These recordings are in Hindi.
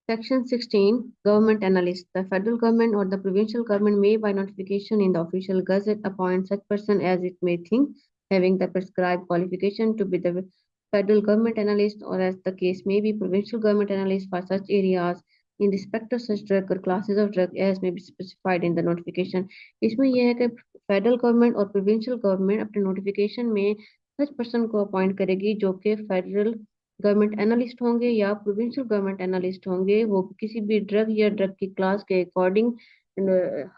Section 16 Government Analyst. The federal government or the provincial government may, by notification in the official gazette, appoint such person as it may think having the prescribed qualification to be the federal government analyst, or as the case may be, provincial government analyst for such areas in respect of such drug or classes of drug as may be specified in the notification. इसमें यह है कि फेडरल गवर्नमेंट और प्रोविंशियल गवर्नमेंट अपने नोटिफिकेशन में सच पर्सन को अपॉइंट करेगी जो कि फेडरल गवर्नमेंट एनालिस्ट होंगे या प्रोविंशियल गवर्नमेंट एनालिस्ट होंगे। वो किसी भी ड्रग या ड्रग की क्लास के अकॉर्डिंग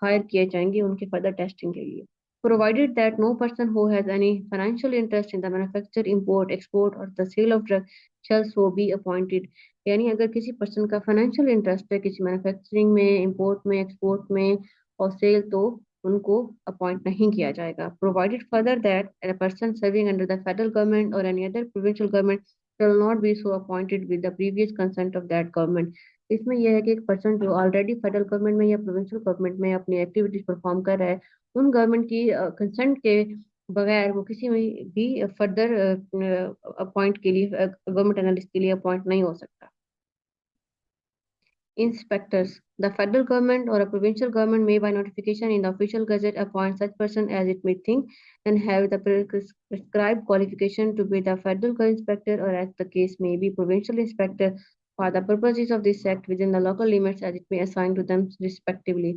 हायर किए जाएंगे उनके फर्दर टेस्टिंग के लिए। Provided that no person who has any financial interest in the manufacture import export और the sale of drug shall so be appointed. यानी अगर किसी पर्सन का फाइनेंशियल इंटरेस्ट है किसी मैन्युफैक्चरिंग में, इंपोर्ट में, एक्सपोर्ट में और सेल, तो उनको अपॉइंट नहीं किया जाएगा। Provided further that a person serving under the federal government or any other provincial government shall not be so appointed with the previous consent of that government। इसमें यह है कि एक पर्सन जो ऑलरेडी फेडरल गवर्नमेंट में या प्रोविंशियल गवर्नमेंट में अपनी एक्टिविटीज परफॉर्म कर रहा है, उन गवर्नमेंट की कंसेंट के बगैर वो किसी में भी फर्दर अपॉइंट के लिए गवर्नमेंट एनालिस्ट के लिए अपॉइंट नहीं हो सकता। Inspectors. The federal government or a provincial government may, by notification in the official gazette, appoint such person as it may think and have the prescribed qualification to be the federal inspector, or as the case may be, provincial inspector for the purposes of this act within the local limits as it may assign to them respectively।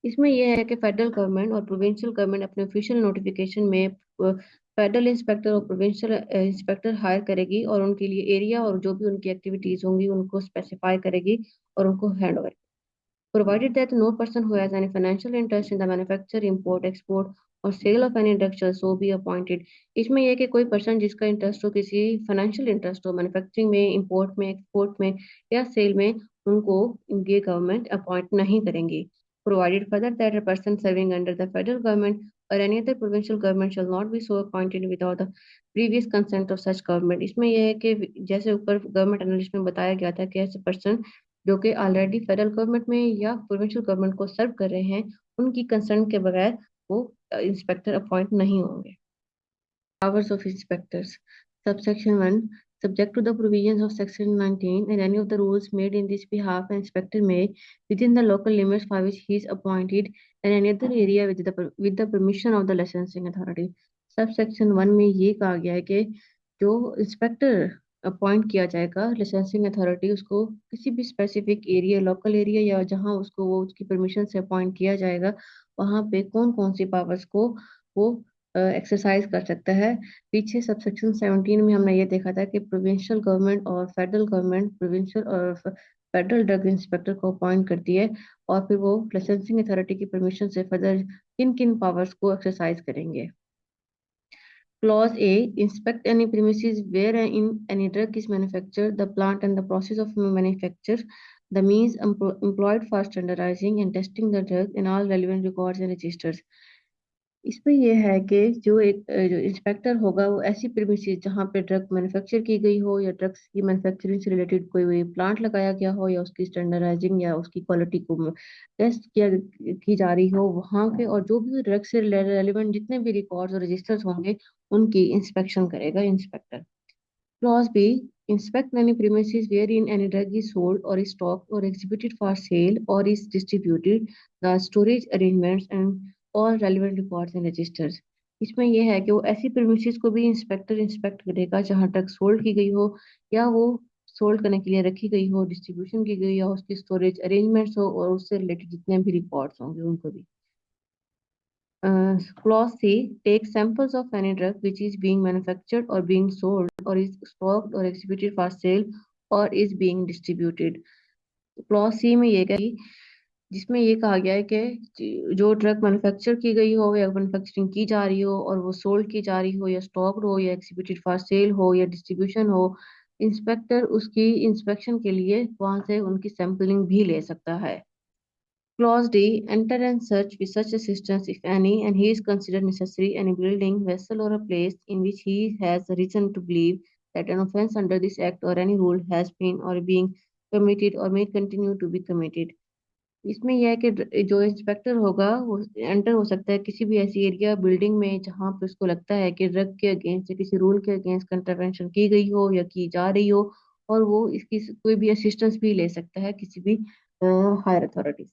इसमें यह है कि फेडरल गवर्नमेंट और प्रोविंशियल गवर्नमेंट अपने ऑफिशियल नोटिफिकेशन में फेडरल इंस्पेक्टर और प्रोविंशियल इंस्पेक्टर हायर करेगी और उनके लिए एरिया और जो भी उनकी एक्टिविटीज होंगी उनको स्पेसिफाई करेगी और उनको hand over. Provided that no person who has any financial interest in the manufacture import export और sale of any drug shall so be appointed. इसमें यह है कि कोई पर्सन जिसका इंटरेस्ट हो, किसी फाइनेंशियल इंटरेस्ट हो मैन्युफैक्चरिंग में, इंपोर्ट में, एक्सपोर्ट में या सेल में, उनको ये गवर्नमेंट अपॉइंट नहीं करेंगी। Provided further that a person serving under the federal government और any other provincial government shall not be so appointed without the previous consent of such government. इसमें यह है कि जैसे ऊपर गवर्नमेंट एनालिस्ट में बताया गया था कि ऐसे पर्सन जो कि ऑलरेडी फेडरल गवर्नमेंट में या प्रोविंशियल गवर्नमेंट को सर्व कर रहे हैं, उनकी कंसर्न के बगैर वो इंस्पेक्टर अपॉइंट नहीं होंगे। Powers of inspectors. Subsection 1. Subject to the provisions of Section 19 and any of the rules made in this behalf, an inspector may, within the local limits for which he is appointed, and any other area with the permission of the licensing authority. Subsection 1 में ये कहा गया है कि जो इंस्पेक्टर अपॉइंट किया जाएगा लाइसेंसिंग अथॉरिटी, उसको किसी भी स्पेसिफिक एरिया, लोकल एरिया या जहां उसको वो उसकी परमिशन से अपॉइंट किया जाएगा, वहां पे कौन कौन सी पावर्स को वो एक्सरसाइज कर सकता है। पीछे सबसेक्शन 17 में हमने ये देखा था कि प्रोविंशियल गवर्नमेंट और फेडरल गवर्नमेंट प्रोविंशियल और फेडरल ड्रग इंस्पेक्टर को अपॉइंट करती है और फिर वो लाइसेंसिंग अथॉरिटी की परमिशन से फर्दर किन किन पावर्स को एक्सरसाइज करेंगे। Clause A. Inspect any premises wherein any drug is manufactured, the plant and the process of manufacture, the means employed for standardizing and testing the drug, and all relevant records and registers। इसमें यह है कि जो इंस्पेक्टर होगा वो ऐसी प्रीमिसेस जहाँ पे ड्रग मैन्युफैक्चर की गई हो या ड्रग्स की मैन्युफैक्चरिंग से रिलेटेड कोई प्लांट लगाया गया हो या उसकी स्टैंडर्डाइजिंग या उसकी क्वालिटी को टेस्ट किया की जा रही हो वहाँ के, और जो भी ड्रग से रेलिवेंट जितने भी रिकॉर्ड्स और रजिस्टर्स होंगे उनकी इंस्पेक्शन करेगा inspector. Clause B. Inspect any premises wherein any drug is sold or is stocked or exhibited for sale or is distributed, the storage arrangements and all relevant records and registers। इसमें यह है कि वो ऐसी premises को भी इंस्पेक्टर इंस्पेक्ट करेगा जहां ड्रग सोल्ड की गई हो या वो सोल्ड करने के लिए रखी गई हो, डिस्ट्रीब्यूशन की गई हो, उसकी स्टोरेज अरेंजमेंट्स हो और उससे रिलेटेड जितने भी रिकॉर्ड्स होंगे उनको भी। Clause C. Take samples of any drug which is being manufactured or being sold or is stocked or exhibited for sale or is being distributed। Clause C में ये कि जिसमें ये कहा गया है कि जो ड्रग मैन्युफैक्चर की गई हो या मैन्युफैक्चरिंग की जा रही हो और वो सोल्ड की जा रही हो या स्टॉक्ड हो या एक्सिबिटेड फॉर सेल हो या डिस्ट्रीब्यूशन हो, इंस्पेक्टर उसकी इंस्पेक्शन के लिए वहां से उनकी सैंपलिंग भी ले सकता है। Clause D. Enter and search with such assistance, if any, and he is considered necessary, any building, vessel, or a place in which he has reason to believe that an offence under this act or any rule has been or being committed or may continue to be committed। इसमें यह है कि जो इंस्पेक्टर होगा वो एंटर हो सकता है किसी भी ऐसी एरिया, बिल्डिंग में जहाँ पे उसको लगता है कि ड्रग के अगेंस्ट या किसी रूल के अगेंस्ट कंट्रावेंशन की गई हो या की जा रही हो, और वो इसकी कोई भी असिस्टेंस भी ले सकता है किसी भी higher authority.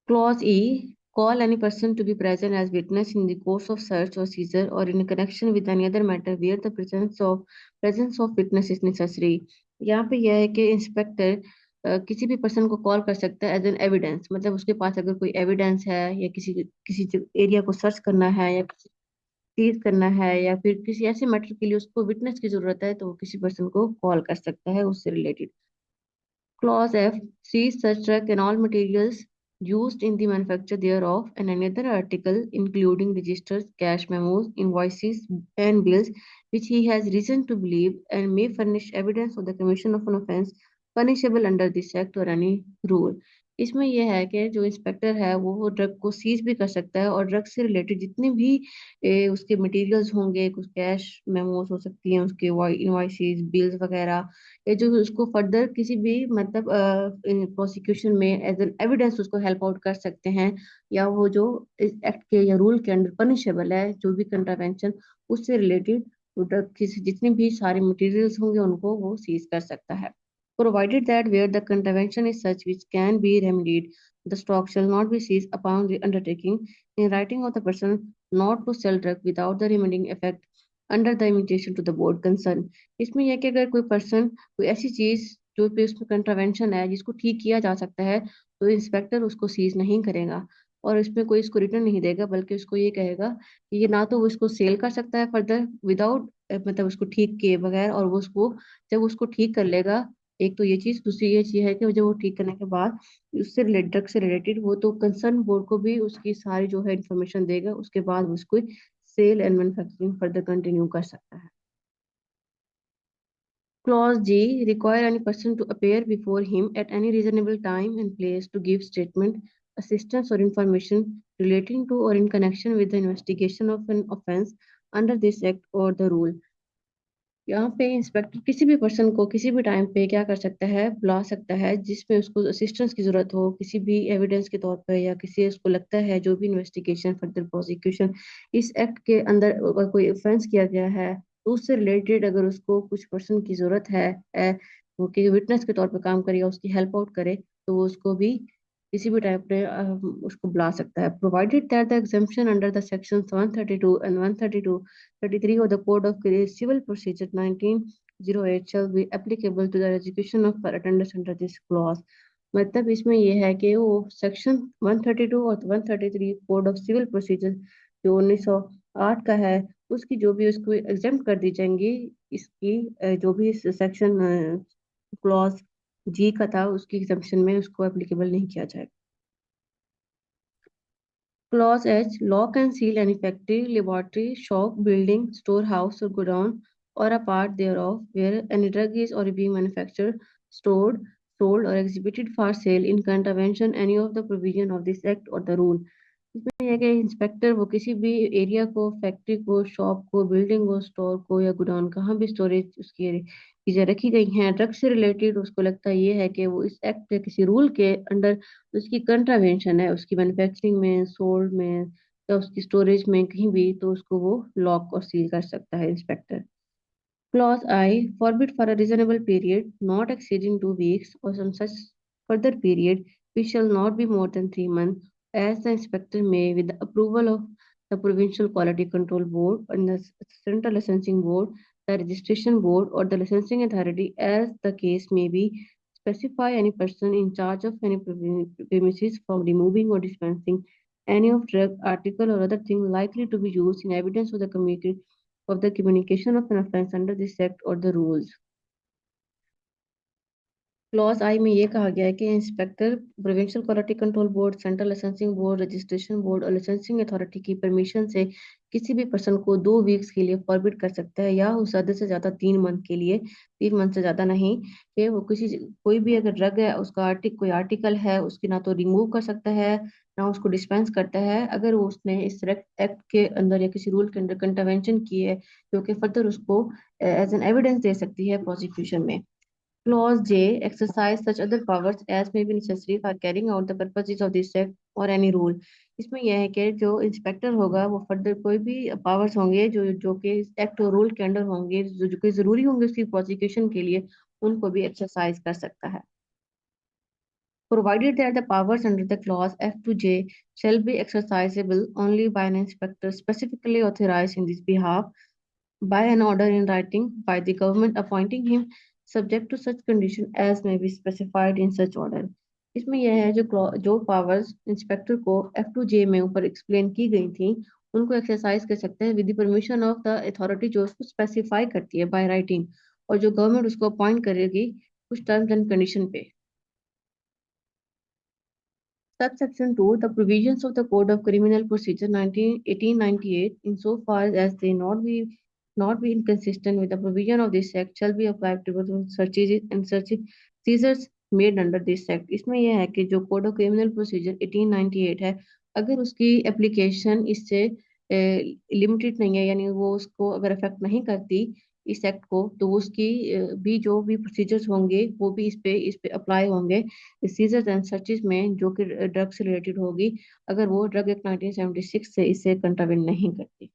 Clause E, call any person to be present as witness in the course of search or seizure or in connection with any other matter where the presence of witness is necessary। यहाँ पे यह है कि इंस्पेक्टर किसी भी पर्सन को कॉल कर सकता है एज एन एविडेंस, मतलब उसके पास अगर कोई एविडेंस है या किसी किसी एरिया को सर्च करना है या सीज करना है या फिर किसी ऐसे मैटर के लिए उसको विटनेस की जरूरत है, तो वो किसी पर्सन को कॉल कर सकता है उससे related. Clause F, sees such truck and all materials used in the manufacture thereof and any other article, including registers, cash memos, invoices, and bills, which he has reason to believe and may furnish evidence of the commission of an offence punishable under this act or any rule। इसमें यह है कि जो इंस्पेक्टर है वो ड्रग को सीज भी कर सकता है, और ड्रग से रिलेटेड जितने भी उसके मटेरियल्स होंगे, कुछ कैश मेमोज हो सकती हैं, उसके इनवॉइसेस, बिल्स वगैरह, ये जो उसको फर्दर किसी भी मतलब प्रोसिक्यूशन में एज एन एविडेंस उसको हेल्प आउट कर सकते हैं, या वो जो इस एक्ट के या रूल के अंडर पनिशेबल है जो भी कंट्रावेंशन उससे रिलेटेड किसी जितने भी सारे मटेरियल्स होंगे उनको वो सीज कर सकता है। Provided that where the contravention is such which can be remedied, the stock shall not be seized upon the undertaking in writing of the person not to sell drug without the remedying effect under the invitation to the board concerned। इसमें यह कि अगर कोई पर्सन कोई ऐसी चीज जो पे उसमें कंट्रावेंशन है जिसको ठीक किया जा सकता है, तो इंस्पेक्टर उसको सीज नहीं करेगा और इसमें कोई इसको रिटर्न नहीं देगा, बल्कि उसको ये कहेगा कि ये ना तो वो इसको सेल कर सकता है फर्दर विदाउट मतलब उसको ठीक किए बगैर, और वो उसको जब उसको ठीक कर लेगा, एक तो ये चीज, दूसरी ये चीज है कि जब वो ठीक करने के बाद उससे रिलेटेड ड्रग से रिलेटेड वो तो कंसर्न बोर्ड को भी उसकी सारी जो है इंफॉर्मेशन देगा, उसके बाद वो उसको sale and manufacturing further continue कर सकता है। Clause G, require any person to appear before him at any reasonable time and place to give statement, assistance or information relating to or in connection with the investigation of an offence under this act or the rule। यहाँ पे इंस्पेक्टर किसी भी पर्सन को किसी भी टाइम पे क्या कर सकता है, बुला सकता है जिसमें उसको असिस्टेंस की जरूरत हो किसी भी एविडेंस के तौर पर, या किसी उसको लगता है जो भी इन्वेस्टिगेशन फर्दर प्रोसिक्यूशन इस एक्ट के अंदर अगर कोई ऑफेंस किया गया है तो उससे रिलेटेड अगर उसको कुछ पर्सन की जरूरत है, वो कि विटनेस के तौर पर काम करे या उसकी हेल्प आउट करे, तो वो उसको भी किसी भी टाइप पे उसको बुला सकता है। Provided that the exemption under the sections 132 and 133 of the Code of Civil Procedure 1908 shall be applicable to the execution of attendance under this clause। मतलब इसमें यह है कि वो सेक्शन 132 और 133 कोड ऑफ सिविल प्रोसीजर जो 1908 का है, उसकी जो भी उसको एग्जेम्प्ट कर दी जाएंगी, इसकी जो भी सेक्शन क्लॉज जी का था उसकी एग्जम्पशन में उसको एप्लीकेबल नहीं किया जाएगा। Clause H, lock and seal an effective laboratory, shop, building, storehouse, or godown, or a part thereof, where any drug is or being manufactured, stored, sold, or exhibited for sale in contravention any of the provision of this act or the rule। इसमें यह कि इंस्पेक्टर वो किसी भी एरिया को, फैक्ट्री को, शॉप को, बिल्डिंग को, स्टोर को या गोडाउन, कहाँ भी स्टोरेज उसकी चीजें रखी गई हैं ड्रग से रिलेटेड, उसको लगता है ये है कि वो इस एक्ट के किसी रूल के अंडर उसकी कंट्रावेंशन है उसकी मैन्युफैक्चरिंग में, सोल्ड में या उसकी स्टोरेज में कहीं भी, तो उसको वो लॉक और सील कर सकता है inspector. Clause I, forbid for a reasonable period, not exceeding 2 weeks, or some such further period, which shall not be more than 3 months, as the inspector may, with the approval of the Provincial Quality Control Board and the Central Licensing Board, the Registration Board, or the licensing authority, as the case may be, specify any person in charge of any premises from removing or dispensing any of drug, article, or other thing likely to be used in evidence of the communication of an offence under this act or the rules। Clause आई में ये कहा गया है कि inspector provincial quality control board, central licensing board, registration board और लाइसेंसिंग अथॉरिटी की परमिशन से किसी भी पर्सन को 2 वीक्स के लिए फॉरबिड कर सकता है, या उस ज्यादा से ज्यादा 3 मंथ के लिए, 3 मंथ से ज्यादा नहीं, कि वो कोई भी अगर ड्रग है उसका कोई आर्टिकल है उसकी ना तो रिमूव कर सकता है ना उसको डिस्पेंस करता है, अगर वो उसने इस एक्ट के अंदर या किसी रूल के अंदर कंट्रावेंशन की है जो कि फर्दर उसको एज एन एविडेंस दे सकती है प्रोसिक्यूशन में। Clause J, exercise such other powers as may be necessary for carrying out the purposes of this act और एनी रूल। इसमें यह है कि जो इंस्पेक्टर होगा वो फर्दर कोई भी पावर्स होंगे जो जो कि एक्ट और रूल के अंडर होंगे, जो कि जरूरी होंगे उसकी प्रोसिक्यूशन के लिए, उनको भी एक्सरसाइज कर सकता है। Provided that the powers under the clause F to J shall be exercisable only by an inspector specifically authorized in this behalf by an order in writing by the government appointing him, subject to such condition as may be specified in such order। इसमें यह है जो पावर्स इंस्पेक्टर को F to J में ऊपर एक्सप्लेन की गई थी, उनको एक्सरसाइज कर सकते हैं with the permission of the authority जो उसको स्पेसिफाई करती है बाय राइटिंग, और जो गवर्नमेंट उसको अपॉइंट करेगी कुछ टर्म्स एंड कंडीशन पे। Subsection 2. The provisions of the Code of Criminal Procedure 1898, insofar as they not be inconsistent with the provision of this Act, shall be applied to the searches and seizures made under this Act। इसमें यह है कि जो कोड ऑफ क्रिमिनल प्रोसीजर 1898 है, अगर उसकी एप्लीकेशन इससे लिमिटेड नहीं है, यानी वो उसको अगर अफेक्ट नहीं करती इस एक्ट को, तो वो उसकी भी जो भी प्रोसीजर्स होंगे वो भी इस पे अप्लाई होंगे सीजर्स एंड सर्चेज में, जो कि ड्रग से रिलेटेड होगी, अगर वो ड्रग एक्ट 1976 से इसे कंट्रावेंट नहीं करती।